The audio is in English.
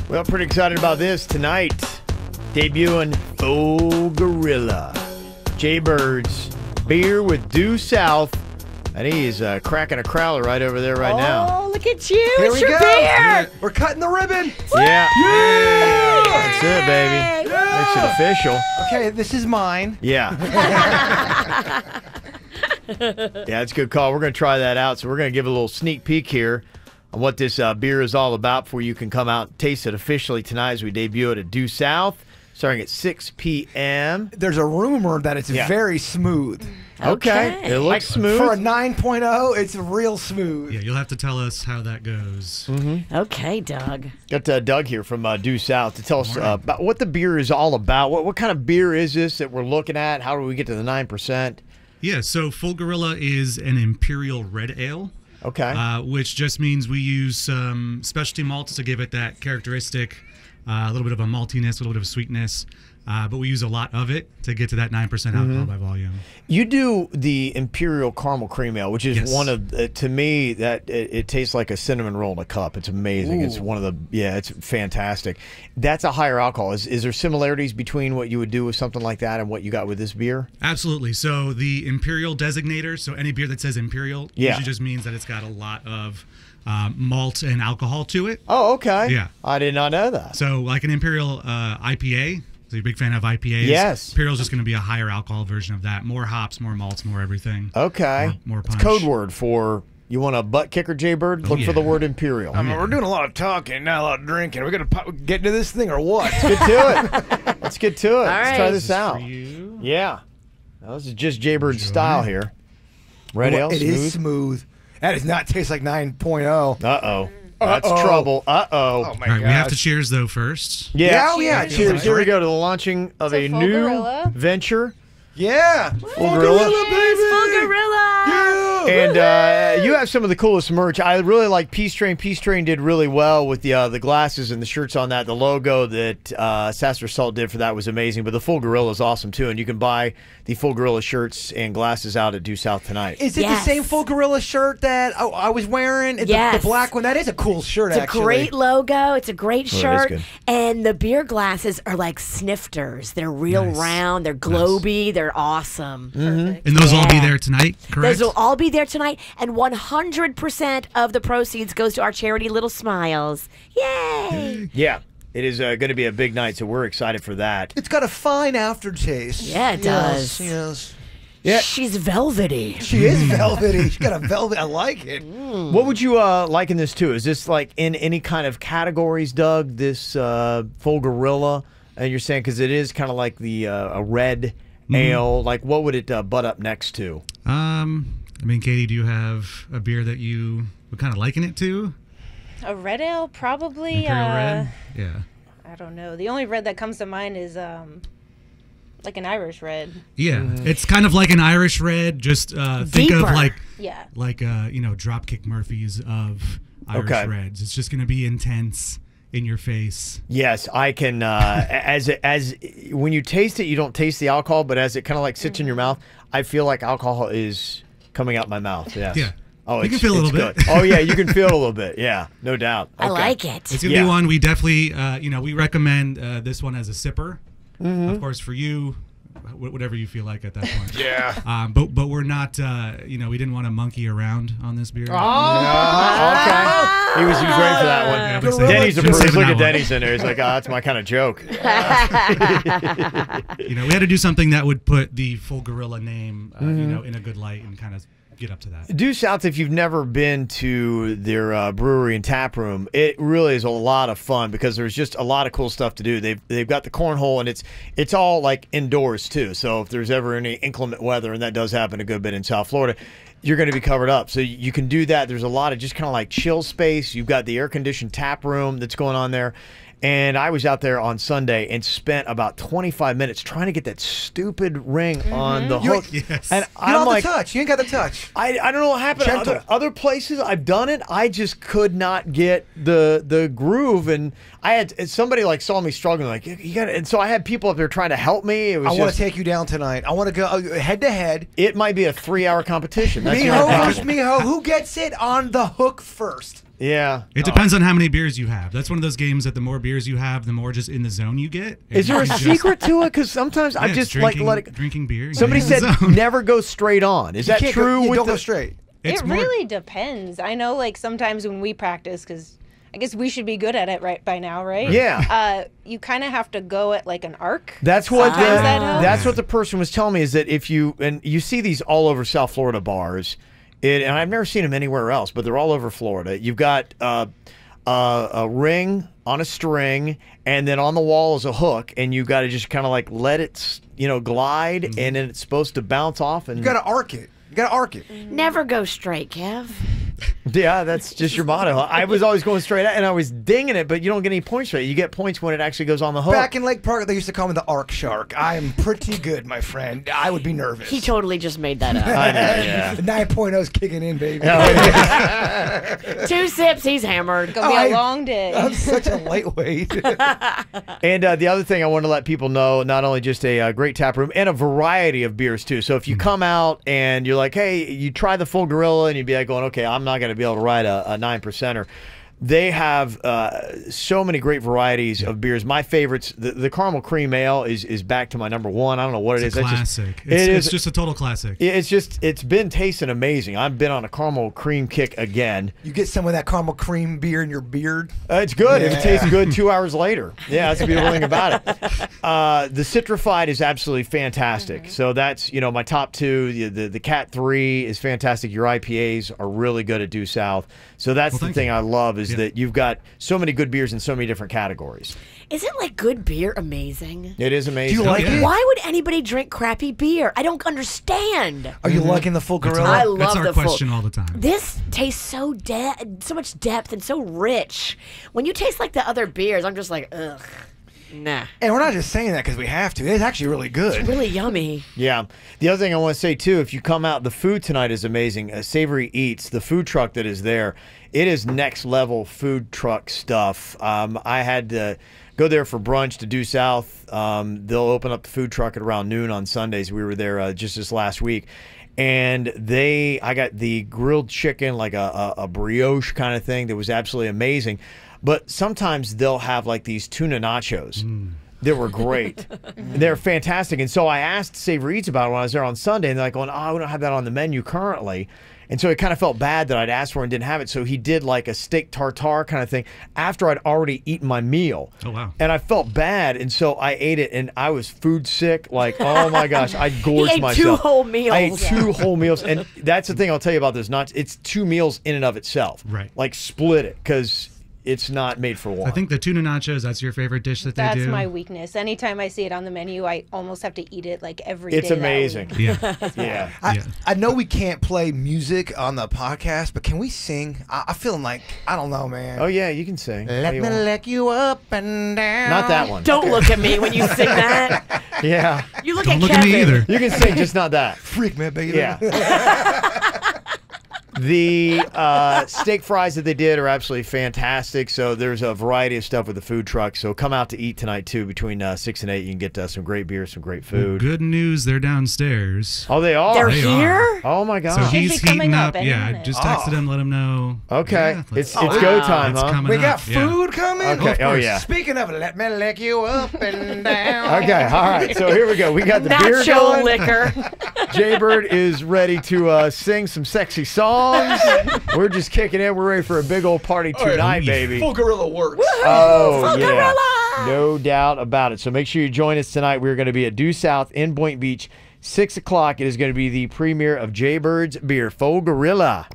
Well, pretty excited about this tonight. Debuting Full Gorilla. Jaybird's beer with Due South. And he's cracking a crowler right over there right now. Oh, look at you. Here it's we your go. beer. We're cutting the ribbon. Yeah. Yeah. That's it, baby. Yeah. Makes it official. Okay, this is mine. Yeah. Yeah, it's a good call. We're going to try that out. So we're going to give a little sneak peek here on what this beer is all about before you can come out and taste it officially tonight as we debut it at Due South, starting at 6 p.m. There's a rumor that it's very smooth. Okay. It looks smooth. For a 9.0, it's real smooth. Yeah, you'll have to tell us how that goes. Mm-hmm. Okay, Doug. Got Doug here from Due South to tell us about what the beer is all about. What kind of beer is this that we're looking at? How do we get to the 9%? Yeah, so Full Gorilla is an Imperial Red Ale. Okay. Which just means we use some specialty malts to give it that characteristic, a little bit of a maltiness, a little bit of sweetness. But we use a lot of it to get to that 9% alcohol by volume. You do the Imperial Caramel Cream Ale, which is one of, to me, that it tastes like a cinnamon roll in a cup. It's amazing. Ooh. It's one of the, it's fantastic. That's a higher alcohol. Is there similarities between what you would do with something like that and what you got with this beer? Absolutely. So the Imperial designator, so any beer that says Imperial, usually just means that it's got a lot of malt and alcohol to it. Oh, okay. Yeah. I did not know that. So like an Imperial IPA. So you're a big fan of IPAs? Yes. Imperial's just going to be a higher alcohol version of that. More hops, more malts, more everything. Okay. More punch. It's code word for, you want a butt kicker, Jaybird? Look for the word Imperial. I mean, we're doing a lot of talking, not a lot of drinking. We're going to get into this thing or what? Let's get to it. Let's get to it. Let's try this out. For you. Yeah. Now, this is just Jaybird's style here. Red ale, It is smooth. That does not taste like 9.0. Uh-oh. That's trouble. Uh-oh. Oh, my All right, gosh. we have to cheers, though, first. Yeah. Cheers. Cheers. Here we go to the launching of a Full new Gorilla. venture. Yeah. Full Gorilla. baby. Full Gorilla. Yeah. And you have some of the coolest merch. I really like Peace Train. Peace Train did really well with the glasses and the shirts on that. The logo that Sasser Salt did for that was amazing. But the Full Gorilla is awesome, too. And you can buy the Full Gorilla shirts and glasses out at Due South tonight. Is it the same Full Gorilla shirt that I was wearing? Yes. The black one? That is a cool shirt, It's actually. a great logo. It's a great shirt. good. And the beer glasses are like snifters. They're real round. They're globy. They're awesome. Perfect. And those will all be there tonight, correct? Those will all be there tonight. And 100% of the proceeds goes to our charity Little Smiles. Yay! Yeah. It is going to be a big night, so we're excited for that. It's got a fine aftertaste. Yeah, it does. Yes. Yeah. She's velvety. She is velvety. She's got a velvet. I like it. What would you liken this to? Is this like in any kind of categories, Doug, this Full Gorilla? And you're saying because it is kind of like the a red ale. Like, what would it butt up next to? I mean, Katie, do you have a beer that you would kind of liken it to? A red ale, probably. Imperial Red? Yeah. I don't know. The only red that comes to mind is like an Irish red. Yeah, it's kind of like an Irish Red. Just think of like Yeah. Dropkick Murphys of Irish Reds. It's just going to be intense in your face. Yes, I can. As when you taste it, you don't taste the alcohol, but as it kind of like sits in your mouth, I feel like alcohol is coming out my mouth. Yes. Yeah. Oh, you can feel a little bit. Oh yeah, you can feel it a little bit. Yeah, no doubt. I like it. It's gonna be one we definitely, we recommend this one as a sipper. Of course, for you, whatever you feel like at that point. Yeah. But we're not, we didn't want to monkey around on this beer. Okay. He was great for that one. Yeah, Denny's a been person. saving Look that at one. Denny's in there. He's like, that's my kind of joke. We had to do something that would put the Full Gorilla name, in a good light and kind of get up to that. Due South, if you've never been to their brewery and tap room, it really is a lot of fun because there's just a lot of cool stuff to do. They've got the cornhole, and it's all like indoors too. So if there's ever any inclement weather, and that does happen a good bit in South Florida, you're going to be covered up. So you can do that. There's a lot of just kind of like chill space. You've got the air-conditioned tap room that's going on there. And I was out there on Sunday and spent about 25 minutes trying to get that stupid ring on the hook. Yes. And You don't I'm like, have the touch. You ain't got the touch. I don't know what happened. Gentle. Other places I've done it, I just could not get the groove, and I had somebody like saw me struggling, like you got, and so I had people up there trying to help me. It was I want to take you down tonight. I want to go head to head. It might be a 3-hour competition. Miho versus Miho. Who gets it on the hook first? Yeah. It depends on how many beers you have. That's one of those games that the more beers you have, the more just in the zone you get. Is there a secret to it? Because sometimes I just drinking, like let it. drinking beer. Somebody getting in said the zone. never go straight on. Is that true? Don't go straight. It's It more- really depends. I know, like, sometimes when we practice, because I guess we should be good at it right by now, right? Yeah. You kind of have to go at like an arc. That's what Sometimes that helps. that's what the person was telling me, is that if you see these all over South Florida bars, and I've never seen them anywhere else, but they're all over Florida. You've got a ring on a string, and then on the wall is a hook, and you got to just kind of like let it glide, and then it's supposed to bounce off. And You got to arc it. You got to arc it. Never go straight, Kev. Yeah, that's just your motto. I was always going straight out, and I was dinging it, but you don't get any points for it. You get points when it actually goes on the hook. Back in Lake Park, they used to call me the Arc Shark. I am pretty good, my friend. I would be nervous. He totally just made that up. I know, yeah. The 9.0's kicking in, baby. 2 sips, he's hammered. Gonna be a long day. I'm such a lightweight. And the other thing I want to let people know, not only just a great tap room and a variety of beers too. So if you come out and you're like, hey, you try the full Gorilla, and you'd be like going, okay, I'm not going to be able to ride a 9%er. They have so many great varieties of beers. My favorites, the caramel cream ale is back to my number one. I don't know what It's it a is. classic. It's just a total classic. it's been tasting amazing. I've been on a caramel cream kick again. You get some of that caramel cream beer in your beard. It's good. Yeah. It tastes good 2 hours later. Yeah, that's the beautiful thing about it. The Citrified is absolutely fantastic. So that's my top two. The Cat 3 is fantastic. Your IPAs are really good at Due South. So that's the thing I love is that you've got so many good beers in so many different categories. Isn't like good beer amazing? It is amazing. Do you like it? Why would anybody drink crappy beer? I don't understand. Are you liking the full Gorilla? I love That's our the full- question all the time. This tastes so much depth and so rich. When you taste like the other beers, I'm just like, ugh, nah. And we're not just saying that because we have to. It's actually really good. Really yummy. Yeah. The other thing I want to say, too, if you come out, the food tonight is amazing. Savory Eats, the food truck that is there, it is next level food truck stuff. I had to go there for brunch to Due South. They'll open up the food truck at around noon on Sundays. We were there just this last week. And I got the grilled chicken, like a brioche kind of thing that was absolutely amazing. But sometimes they'll have like these tuna nachos that were great. They're fantastic. And so I asked Savory Eats about it when I was there on Sunday, and they're like going, oh, we don't have that on the menu currently. And so it kind of felt bad that I'd asked for it and didn't have it. So he did like a steak tartare kind of thing after I'd already eaten my meal. Oh, wow. And I felt bad. And so I ate it, and I was food sick. Like, oh my gosh, I gorged He ate myself. 2 whole meals. I ate 2 whole meals. And that's the thing I'll tell you about this. It's 2 meals in and of itself. Right. Like split it, because it's not made for one. I think the tuna nachos, that's your favorite dish that they That's do. my weakness. Anytime I see it on the menu, I almost have to eat it like every day. It's that amazing. week. Yeah. Yeah. I know we can't play music on the podcast, but can we sing? I feel like, I don't know, man. Oh, yeah, you can sing. Let How you me want. lick you up and down. Not that one. Don't look at me when you sing that. Yeah. You look Don't at look Kevin. at me either. You can sing, just not that. Freak me, baby. Yeah. The steak fries that they did are absolutely fantastic. So there's a variety of stuff with the food truck. So come out to eat tonight, too. Between 6 and 8, you can get some great beer, some great food. Good news, they're downstairs. Oh, they are? They're They here? are. Oh, my So gosh. Should be he's coming heating up up. any Yeah, I minute. just texted him, let him know. Okay. Yeah, It's let's- go time, It's huh? coming We up. got Yeah. food coming? Okay. Of Oh, course. yeah. Speaking of, let me lick you up and down. Okay. All right. So here we go. We got the beer Nacho going. liquor. Jaybird is ready to sing some sexy songs. We're just kicking in. We're ready for a big old party tonight, baby. Full Gorilla works. Oh, Full yeah. Gorilla! No doubt about it. So make sure you join us tonight. We're going to be at Due South in Point Beach, 6 o'clock. It is going to be the premiere of Jaybird's Beer, Full Gorilla.